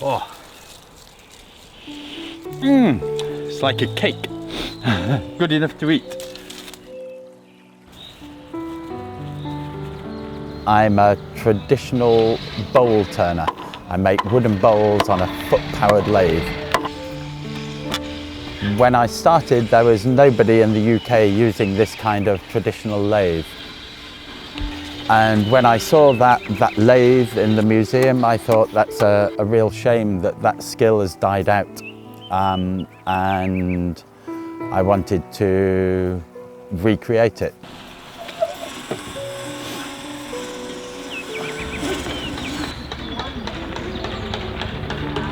Oh. It's like a cake. Good enough to eat. I'm a traditional bowl turner. I make wooden bowls on a foot-powered lathe. When I started, there was nobody in the UK using this kind of traditional lathe. And when I saw that lathe in the museum, I thought that's a real shame that that skill has died out. And I wanted to recreate it.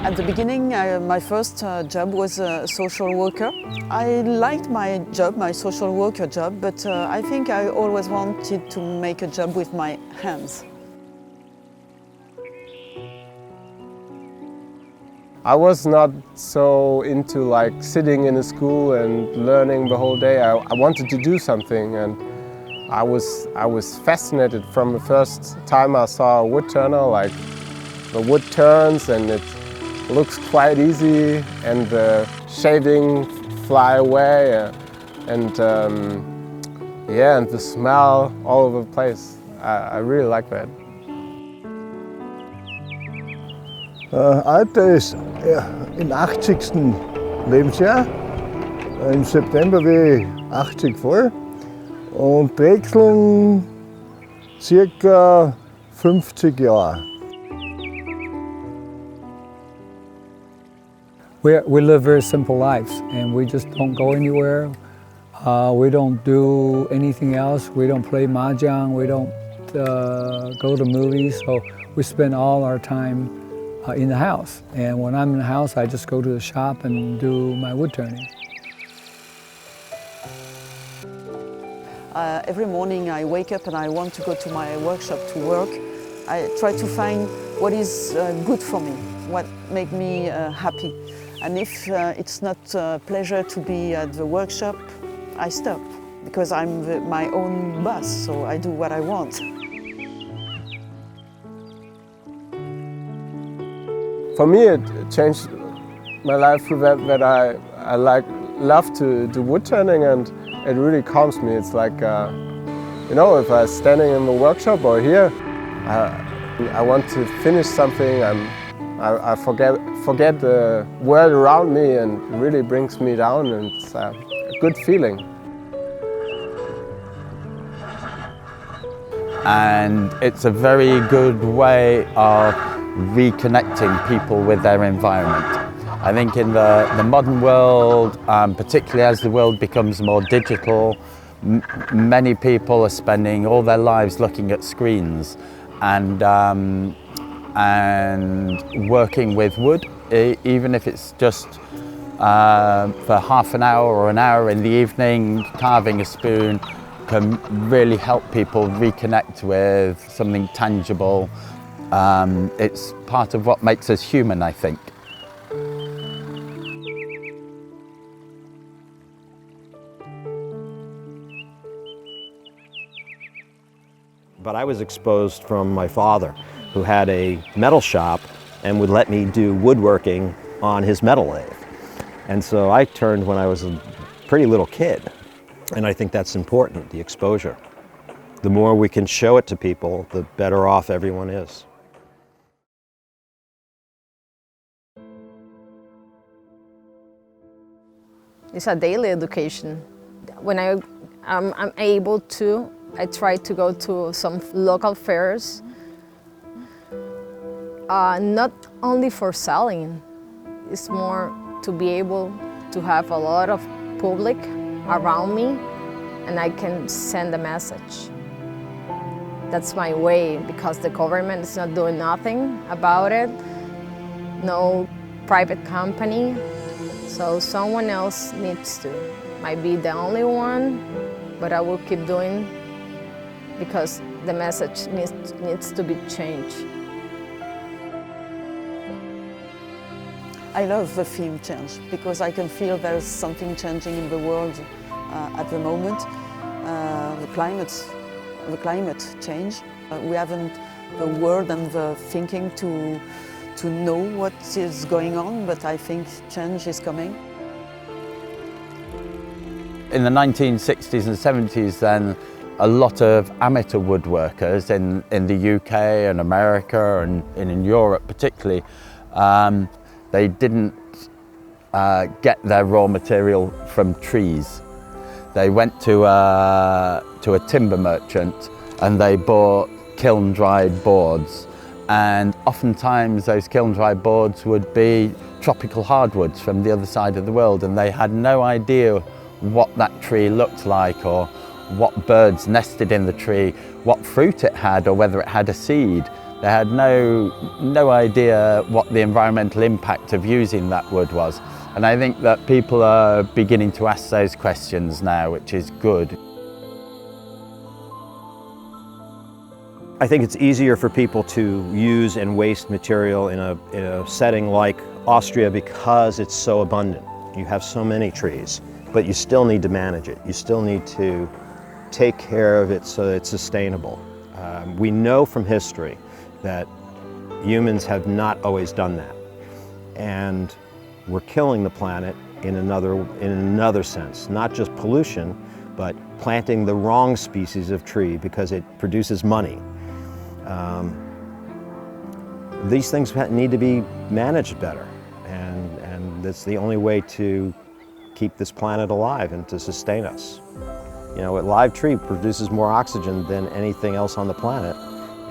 At the beginning, my first job was a social worker. I liked my job, my social worker job, but I think I always wanted to make a job with my hands. I was not so into like sitting in a school and learning the whole day. I wanted to do something, and I was fascinated from the first time I saw a wood turner. Like the wood turns and it looks quite easy, and the shavings fly away, and yeah, and the smell all over the place. I really like that. Alter ist im 80. Lebensjahr. Im September bin ich 80 voll und Drechseln circa 50 Jahre. We live very simple lives, and we just don't go anywhere. We don't do anything else. We don't play mahjong. We don't go to movies. So we spend all our time in the house. And when I'm in the house, I just go to the shop and do my wood turning. Every morning I wake up and I want to go to my workshop to work. I try to find what is good for me, what makes me happy. And if it's not a pleasure to be at the workshop, I stop, because I'm my own boss, so I do what I want. For me, it changed my life with that I love to do wood turning, and it really calms me. It's like, you know, if I'm standing in the workshop or here, I want to finish something. I forget the world around me, and it really brings me down, and it's a good feeling. And it's a very good way of reconnecting people with their environment. I think in the modern world, particularly as the world becomes more digital, many people are spending all their lives looking at screens, and working with wood, even if it's just for half an hour or an hour in the evening, carving a spoon can really help people reconnect with something tangible. It's part of what makes us human, I think. But I was exposed from my father, who had a metal shop and would let me do woodworking on his metal lathe. And so I turned when I was a pretty little kid. And I think that's important, the exposure. The more we can show it to people, the better off everyone is. It's a daily education. When I'm able to, I try to go to some local fairs, not only for selling, it's more to be able to have a lot of public around me, and I can send a message. That's my way, because the government is not doing nothing about it, no private company, so someone else needs to. Might be the only one, but I will keep doing, because the message needs to be changed. I love the theme change, because I can feel there's something changing in the world at the moment. The climate change. We haven't the word and the thinking to to know what is going on, but I think change is coming. In the 1960s and 70s then, a lot of amateur woodworkers in the UK and America and in Europe particularly, they didn't get their raw material from trees. They went to a timber merchant and they bought kiln-dried boards, and oftentimes those kiln-dried boards would be tropical hardwoods from the other side of the world, and they had no idea what that tree looked like or what birds nested in the tree, what fruit it had or whether it had a seed. They had no idea what the environmental impact of using that wood was. And I think that people are beginning to ask those questions now, which is good. I think it's easier for people to use and waste material in a setting like Austria because it's so abundant. You have so many trees, but you still need to manage it. You still need to take care of it so that it's sustainable. We know from history that humans have not always done that. And we're killing the planet in another sense, not just pollution, but planting the wrong species of tree because it produces money. These things need to be managed better, and that's the only way to keep this planet alive and to sustain us. You know, a live tree produces more oxygen than anything else on the planet,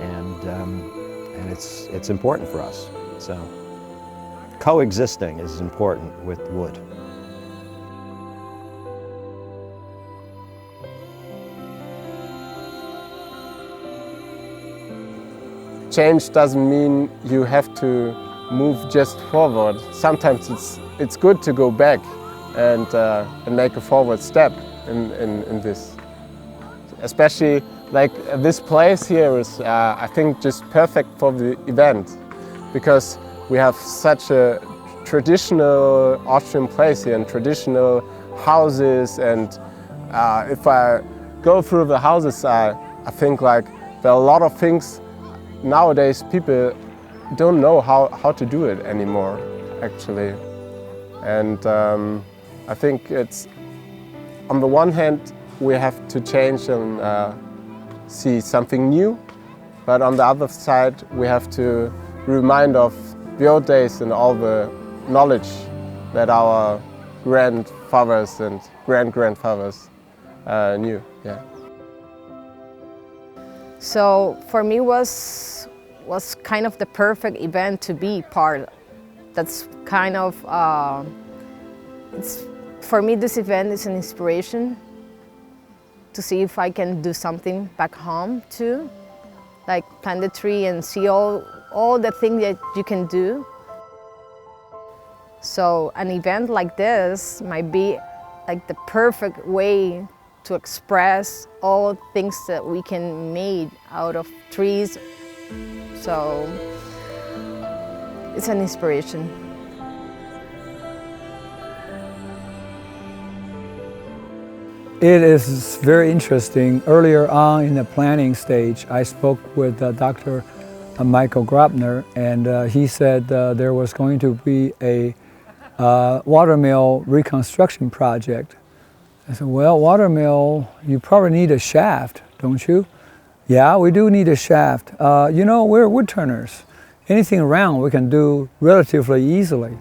and it's important for us. So coexisting is important with wood. Change doesn't mean you have to move just forward. Sometimes it's good to go back and make a forward step in this. Especially like this place here is, I think, just perfect for the event, because we have such a traditional Austrian place here and traditional houses, and if I go through the houses, I think like there are a lot of things nowadays people don't know how to do it anymore, actually. And I think it's, on the one hand, we have to change and see something new, but on the other side, we have to remind of the old days and all the knowledge that our grandfathers and great-grandfathers knew. Yeah. So for me was kind of the perfect event to be part. That's kind of, for me this event is an inspiration to see if I can do something back home too, like plant a tree and see all the things that you can do. So an event like this might be like the perfect way to express all things that we can make out of trees. So it's an inspiration. It is very interesting. Earlier on in the planning stage, I spoke with Dr. Michael Grobner, and he said there was going to be a watermill reconstruction project. I said, well, watermill, you probably need a shaft, don't you? Yeah, we do need a shaft. You know, we're woodturners. Anything around we can do relatively easily.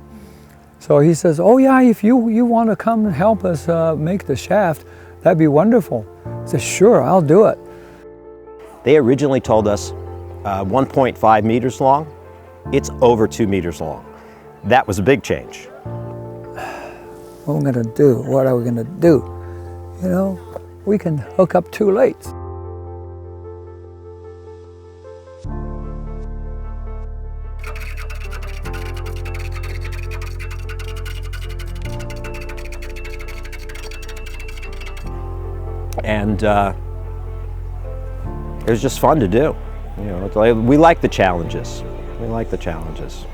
So he says, oh yeah, if you want to come and help us make the shaft, that'd be wonderful. I said, sure, I'll do it. They originally told us 1.5 meters long. It's over 2 meters long. That was a big change. What are we gonna do? What are we gonna do? You know, we can hook up 2 lathes. And it was just fun to do. You know, we like the challenges. We like the challenges.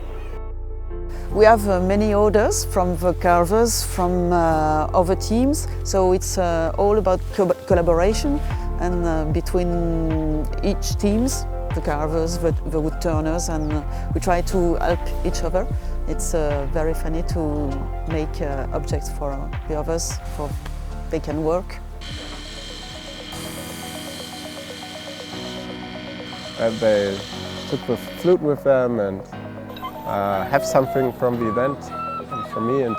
We have many orders from the carvers, from other teams, so it's all about collaboration and between each teams. the carvers, the woodturners, and we try to help each other. It's very funny to make objects for the others, for they can work. And they took the flute with them and have something from the event for me and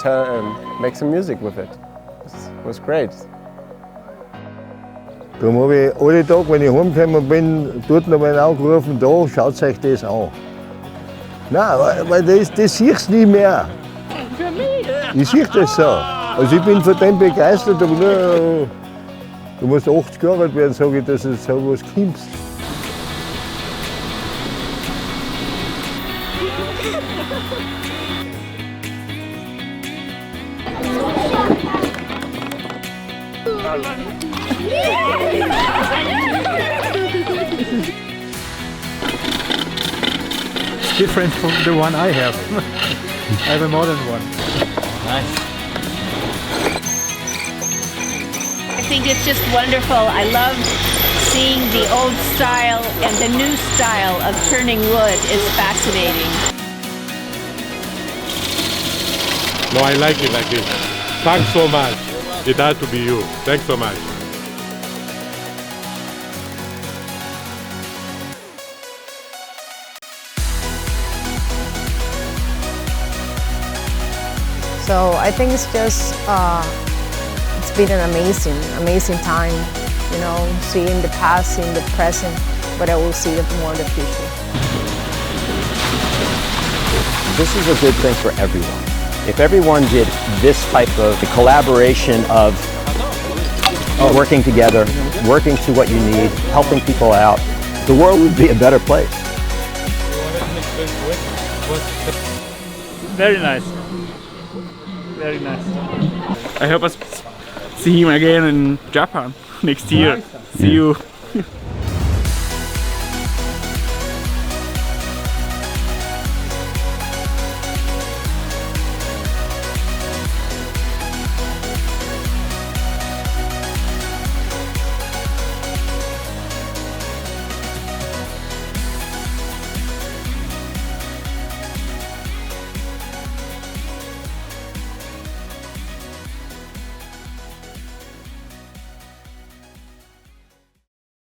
make some music with it. It was great. Darum habe ich alle Tage, wenn ich heimgekommen bin, dort noch mal angerufen, da, schaut euch das an. Nein, weil das siehst du nie mehr. Ich sehe das so. Also ich bin von dem begeistert, aber nur, du musst 80 Jahre alt werden, sage ich, dass du so was kommst. Different from the one I have. I have a modern one. Nice. I think it's just wonderful. I love seeing the old style and the new style of turning wood is fascinating. No, I like it like this. Thanks so much. It had to be you. Thanks so much. So I think it's just, it's been an amazing time, you know, seeing the past, seeing the present, but I will see more the future. This is a good thing for everyone. If everyone did this type of collaboration of working together, working to what you need, helping people out, the world would be a better place. Very nice. Very nice. I hope I see him again in Japan next year. See you.